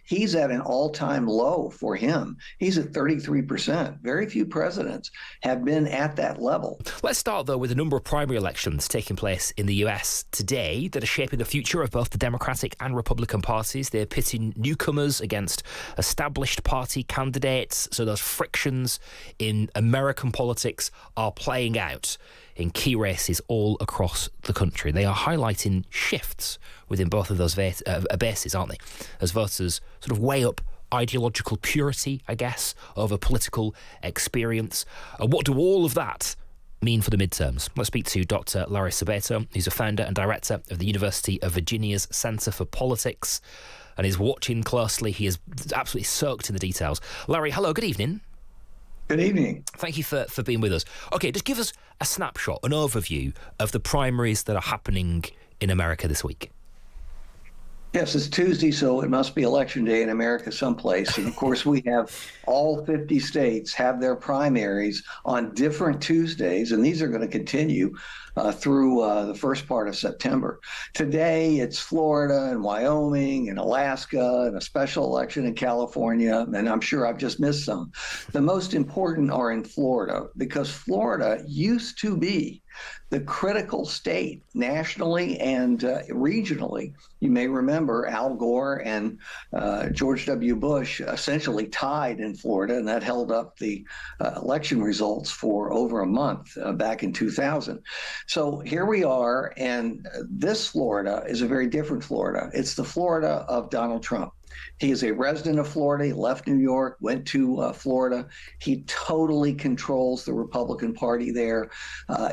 He's at an all-time low for him. He's at 33%. Very few presidents have been at that level. Let's start, though, with a number of primary elections taking place in the US today that are shaping the future of both the Democratic and Republican parties. They're pitting newcomers against established party candidates, so those frictions in American politics are playing out in key races all across the country. They are highlighting shifts within both of those bases, aren't they? As voters sort of weigh up ideological purity, I guess, over political experience. What do all of that mean for the midterms? Let's speak to Dr. Larry Sabato, who's a founder and director of the University of Virginia's Centre for Politics, and is watching closely. He is absolutely soaked in the details. Larry, hello, good evening. Good evening. Thank you for being with us. Okay, just give us a snapshot, an overview of the primaries that are happening in America this week. Yes, it's Tuesday, so it must be election day in America someplace. And of course, we have all 50 states have their primaries on different Tuesdays, and these are going to continue through the first part of September. Today, it's Florida and Wyoming and Alaska and a special election in California, and I'm sure I've just missed some. The most important are in Florida because Florida used to be the critical state nationally and regionally. You may remember Al Gore and George W. Bush essentially tied in Florida, and that held up the election results for over a month back in 2000. So here we are, and this Florida is a very different Florida. It's the Florida of Donald Trump. He is a resident of Florida. He left New York, went to Florida. He totally controls the Republican Party there.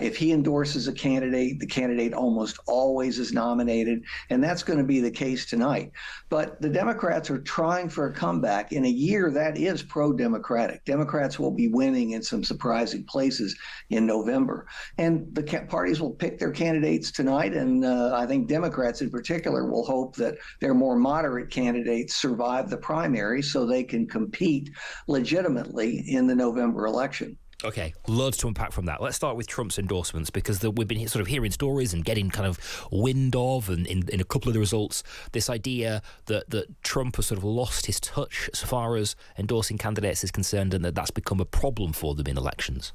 If he endorses a candidate, the candidate almost always is nominated, and that's going to be the case tonight. But the Democrats are trying for a comeback in a year that is pro-Democratic. Democrats will be winning in some surprising places in November. And the parties will pick their candidates tonight, and I think Democrats in particular will hope that their more moderate candidates survive the primary so they can compete legitimately in the November election. Okay, loads to unpack from that. Let's start with Trump's endorsements, because we've been sort of hearing stories and getting kind of wind of, and in a couple of the results, this idea that Trump has sort of lost his touch as far as endorsing candidates is concerned, and that's become a problem for them in elections.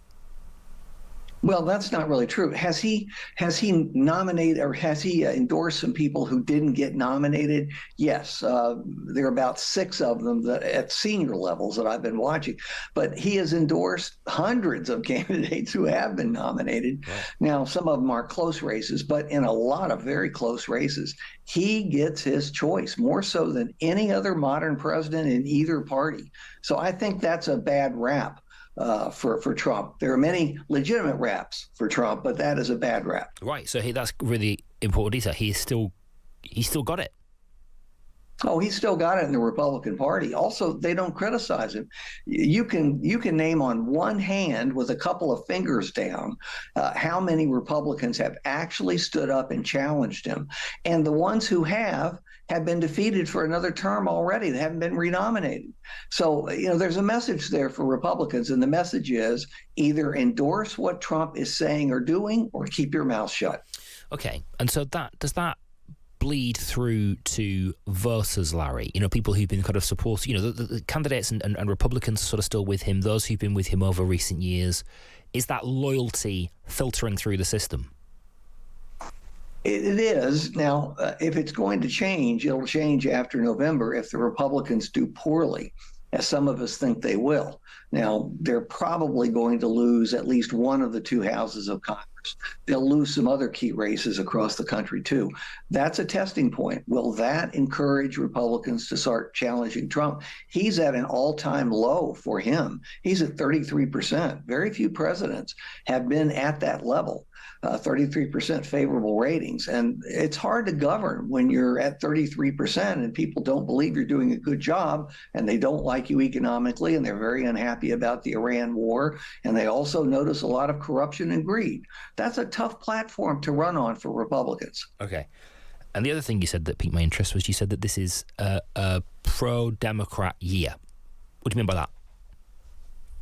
Well, that's not really true. Has he nominated, or has he endorsed some people who didn't get nominated? Yes, there are about 6 of them that at senior levels that I've been watching. But he has endorsed hundreds of candidates who have been nominated. Right. Now, some of them are close races, but in a lot of very close races, he gets his choice more so than any other modern president in either party. So I think that's a bad rap for Trump. There are many legitimate raps for Trump, but that is a bad rap. Right. So that's really important detail. He's still got it. Oh, he's still got it in the Republican Party. Also, they don't criticize him. You can name on one hand with a couple of fingers down how many Republicans have actually stood up and challenged him. And the ones who have been defeated for another term already. They haven't been renominated. So, there's a message there for Republicans, and the message is either endorse what Trump is saying or doing, or keep your mouth shut. Okay. And so does that bleed through to voters, Larry? People who've been kind of supporting, the candidates and Republicans are sort of still with him, those who've been with him over recent years. Is that loyalty filtering through the system? It is. Now, if it's going to change, it'll change after November if the Republicans do poorly, as some of us think they will. Now, they're probably going to lose at least one of the 2 houses of Congress. They'll lose some other key races across the country, too. That's a testing point. Will that encourage Republicans to start challenging Trump? He's at an all-time low for him. He's at 33%. Very few presidents have been at that level. 33% favorable ratings. And it's hard to govern when you're at 33% and people don't believe you're doing a good job, and they don't like you economically, and they're very unhappy about the Iran war, and they also notice a lot of corruption and greed. That's a tough platform to run on for Republicans. Okay. And the other thing you said that piqued my interest was you said that this is a pro-Democrat year. What do you mean by that?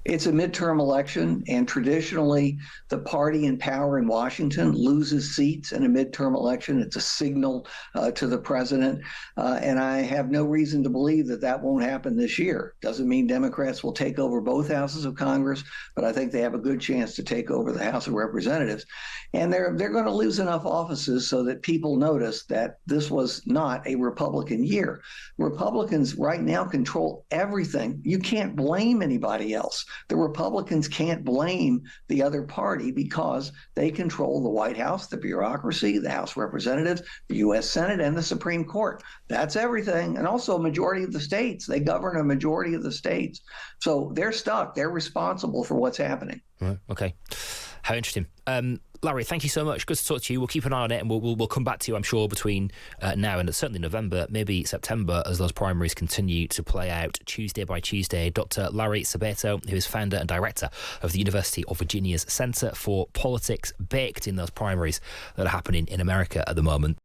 It's a midterm election, and traditionally, the party in power in Washington loses seats in a midterm election. It's a signal to the president, and I have no reason to believe that that won't happen this year. Doesn't mean Democrats will take over both houses of Congress, but I think they have a good chance to take over the House of Representatives, and they're going to lose enough offices so that people notice that this was not a Republican year. Republicans right now control everything. You can't blame anybody else. The Republicans can't blame the other party because they control the White House, the bureaucracy, the House of Representatives, the U.S. Senate, and the Supreme Court. That's everything. And also a majority of the states. They govern a majority of the states. So they're stuck. They're responsible for what's happening. Right. Okay. How interesting. Larry, thank you so much. Good to talk to you. We'll keep an eye on it, and we'll come back to you, I'm sure, between now and certainly November, maybe September, as those primaries continue to play out Tuesday by Tuesday. Dr. Larry Sabato, who is founder and director of the University of Virginia's Centre for Politics, baked in those primaries that are happening in America at the moment.